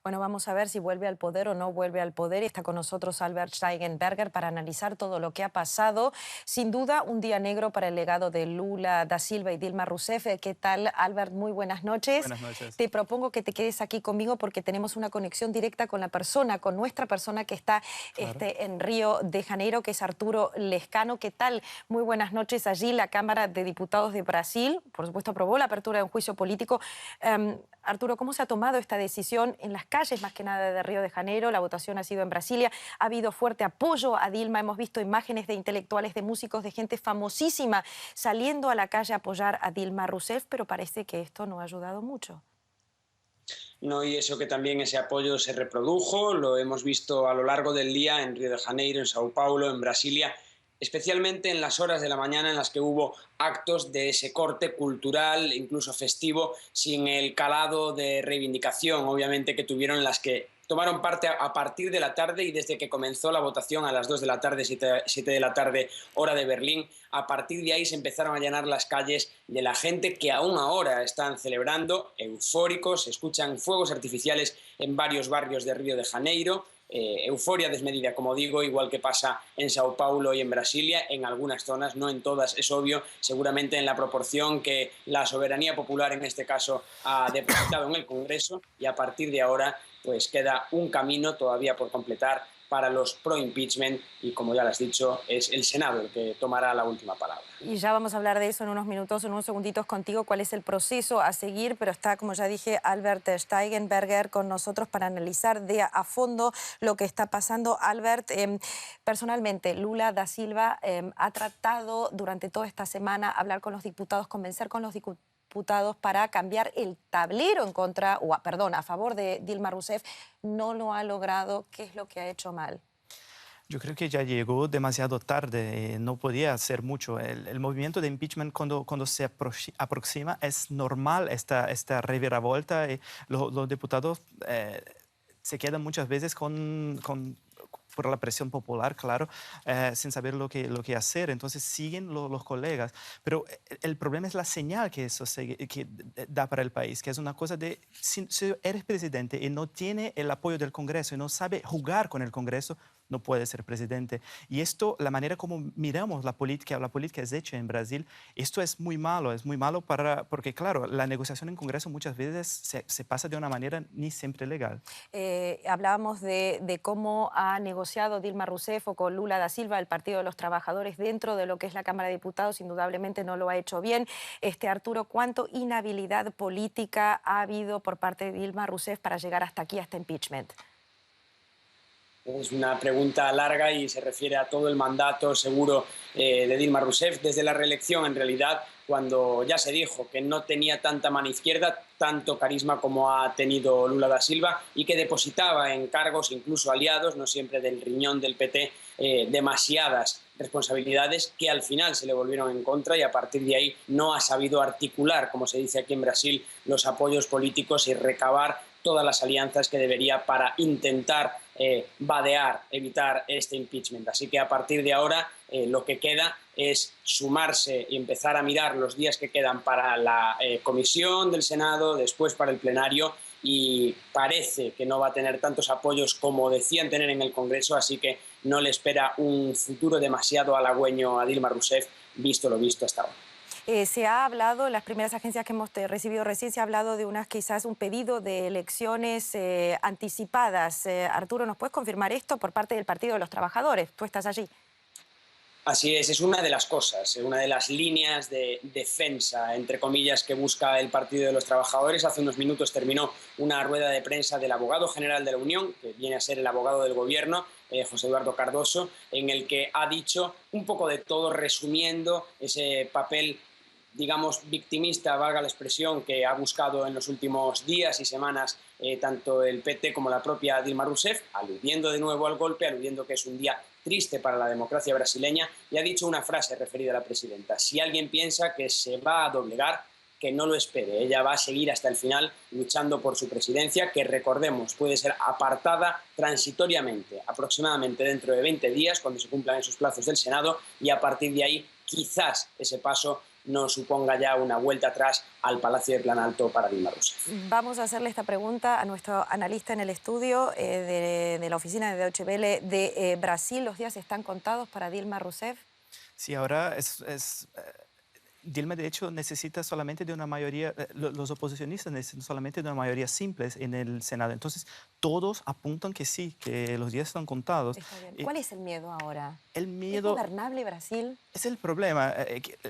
Bueno, vamos a ver si vuelve al poder o no vuelve al poder. Está con nosotros Albert Steigenberger para analizar todo lo que ha pasado. Sin duda, un día negro para el legado de Lula da Silva y Dilma Rousseff. ¿Qué tal, Albert? Muy buenas noches. Buenas noches. Te propongo que te quedes aquí conmigo porque tenemos una conexión directa con la persona, con nuestra persona que está Claro. en Río de Janeiro, que es Arturo Lescano. ¿Qué tal? Muy buenas noches. Allí la Cámara de Diputados de Brasil, por supuesto, aprobó la apertura de un juicio político. Arturo, ¿cómo se ha tomado esta decisión en las calles, más que nada de Río de Janeiro? La votación ha sido en Brasilia. Ha habido fuerte apoyo a Dilma. Hemos visto imágenes de intelectuales, de músicos, de gente famosísima saliendo a la calle a apoyar a Dilma Rousseff, pero parece que esto no ha ayudado mucho. No, y eso que también ese apoyo se reprodujo, lo hemos visto a lo largo del día en Río de Janeiro, en Sao Paulo, en Brasilia, especialmente en las horas de la mañana en las que hubo actos de ese corte cultural, incluso festivo, sin el calado de reivindicación, obviamente, que tuvieron las que tomaron parte a partir de la tarde y desde que comenzó la votación a las 2 de la tarde, 7 de la tarde, hora de Berlín. A partir de ahí se empezaron a llenar las calles de la gente que aún ahora están celebrando, eufóricos, se escuchan fuegos artificiales en varios barrios de Río de Janeiro. Euforia desmedida, como digo, igual que pasa en Sao Paulo y en Brasilia, en algunas zonas, no en todas, es obvio, seguramente en la proporción que la soberanía popular en este caso ha depositado en el Congreso, y a partir de ahora pues queda un camino todavía por completar para los pro-impeachment y, como ya lo has dicho, es el Senado el que tomará la última palabra. Y ya vamos a hablar de eso en unos minutos, en unos segunditos contigo, cuál es el proceso a seguir, pero está, como ya dije, Albert Steigenberger con nosotros para analizar a fondo lo que está pasando. Albert, personalmente, Lula da Silva ha tratado durante toda esta semana hablar con los diputados, convencer con los diputados para cambiar el tablero en contra, perdón, a favor de Dilma Rousseff. No lo ha logrado. ¿Qué es lo que ha hecho mal? Yo creo que ya llegó demasiado tarde, no podía hacer mucho. El movimiento de impeachment cuando se aproxima es normal esta reviravolta. Y los diputados se quedan muchas veces por la presión popular, claro, sin saber lo que hacer. Entonces siguen los colegas. Pero el problema es la señal que eso que da para el país, que es una cosa de, si eres presidente y no tiene el apoyo del Congreso y no sabe jugar con el Congreso, no puede ser presidente. Y esto, la manera como miramos la política es hecha en Brasil, esto es muy malo porque claro, la negociación en Congreso muchas veces se pasa de una manera ni siempre legal. Hablábamos de cómo ha negociado Dilma Rousseff o con Lula da Silva el Partido de los Trabajadores dentro de lo que es la Cámara de Diputados. Indudablemente no lo ha hecho bien. Arturo, ¿cuánto inhabilidad política ha habido por parte de Dilma Rousseff para llegar hasta aquí, hasta impeachment? Es una pregunta larga y se refiere a todo el mandato seguro de Dilma Rousseff desde la reelección, en realidad, cuando ya se dijo que no tenía tanta mano izquierda, tanto carisma como ha tenido Lula da Silva, y que depositaba en cargos, incluso aliados, no siempre del riñón del PT, demasiadas responsabilidades que al final se le volvieron en contra, y a partir de ahí no ha sabido articular, como se dice aquí en Brasil, los apoyos políticos y recabar todas las alianzas que debería para intentar vadear, evitar este impeachment. Así que a partir de ahora lo que queda es sumarse y empezar a mirar los días que quedan para la comisión del Senado, después para el plenario, y parece que no va a tener tantos apoyos como decían tener en el Congreso, así que no le espera un futuro demasiado halagüeño a Dilma Rousseff, visto lo visto hasta ahora. Se ha hablado, en las primeras agencias que hemos recibido recién, se ha hablado de quizás un pedido de elecciones anticipadas. Arturo, ¿nos puedes confirmar esto por parte del Partido de los Trabajadores? Tú estás allí. Así es una de las cosas, una de las líneas de defensa, entre comillas, que busca el Partido de los Trabajadores. Hace unos minutos terminó una rueda de prensa del abogado general de la Unión, que viene a ser el abogado del gobierno, José Eduardo Cardoso, en el que ha dicho un poco de todo, resumiendo ese papel, digamos, victimista, valga la expresión, que ha buscado en los últimos días y semanas tanto el PT como la propia Dilma Rousseff, aludiendo de nuevo al golpe, aludiendo que es un día triste para la democracia brasileña, y ha dicho una frase referida a la presidenta: si alguien piensa que se va a doblegar, que no lo espere, ella va a seguir hasta el final luchando por su presidencia, que, recordemos, puede ser apartada transitoriamente, aproximadamente dentro de 20 días, cuando se cumplan esos plazos del Senado, y a partir de ahí quizás ese paso no suponga ya una vuelta atrás al Palacio de Planalto para Dilma Rousseff. Vamos a hacerle esta pregunta a nuestro analista en el estudio de la oficina de Deutsche Welle de Brasil. ¿Los días están contados para Dilma Rousseff? Sí, ahora Dilma, de hecho, necesita solamente de una mayoría, los oposicionistas necesitan solamente de una mayoría simple en el Senado. Entonces, todos apuntan que sí, que los días están contados. Está bien. ¿Cuál es el miedo ahora? El ¿Es miedo gobernable Brasil? es el problema.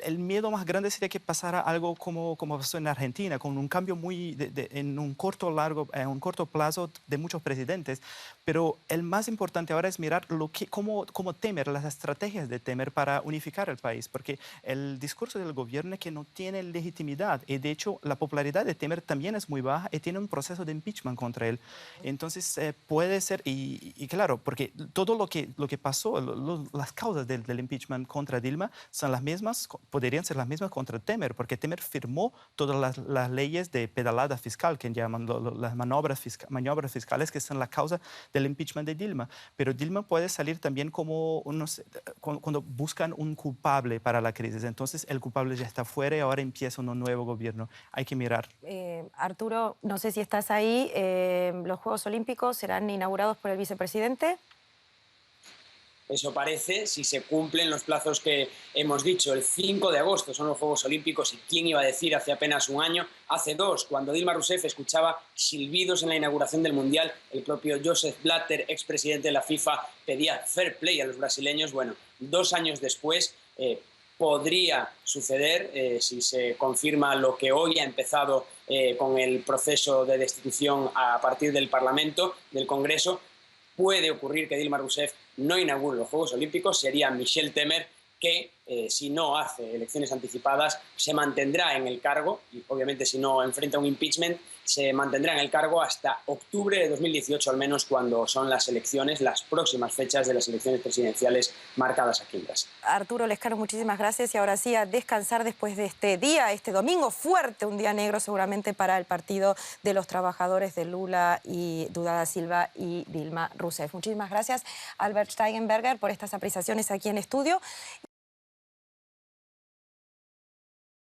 El miedo más grande sería que pasara algo como pasó en Argentina, con un cambio muy en un corto plazo de muchos presidentes. Pero el más importante ahora es mirar cómo Temer, las estrategias de Temer para unificar el país, porque el discurso del gobierno es que no tiene legitimidad y de hecho la popularidad de Temer también es muy baja y tiene un proceso de impeachment contra él. Entonces puede ser, y claro, porque todo lo que pasó, las causas del impeachment contra Dilma son las mismas, podrían ser las mismas contra Temer, porque Temer firmó todas las leyes de pedalada fiscal, que llaman las maniobras fiscales, que son la causa del impeachment de Dilma. Pero Dilma puede salir también como cuando buscan un culpable para la crisis. Entonces el culpable ya está fuera y ahora empieza un nuevo gobierno. Hay que mirar. Arturo, no sé si estás ahí. ¿Los Juegos Olímpicos serán inaugurados por el vicepresidente? Eso parece, si se cumplen los plazos que hemos dicho. El 5 de agosto son los Juegos Olímpicos y quién iba a decir hace apenas un año, hace dos, cuando Dilma Rousseff escuchaba silbidos en la inauguración del Mundial, el propio Joseph Blatter, expresidente de la FIFA, pedía fair play a los brasileños. Bueno, 2 años después podría suceder, si se confirma lo que hoy ha empezado con el proceso de destitución a partir del Parlamento, del Congreso. Puede ocurrir que Dilma Rousseff no inaugure los Juegos Olímpicos, sería Michel Temer que, si no hace elecciones anticipadas, se mantendrá en el cargo, y obviamente si no enfrenta un impeachment, se mantendrá en el cargo hasta octubre de 2018, al menos, cuando son las elecciones, las próximas fechas de las elecciones presidenciales marcadas aquí en Brasil. Arturo Lescano, muchísimas gracias y ahora sí a descansar después de este día, este domingo fuerte, un día negro seguramente para el Partido de los Trabajadores de Lula y Lula da Silva y Dilma Rousseff. Muchísimas gracias, Albert Steigenberger, por estas apreciaciones aquí en estudio.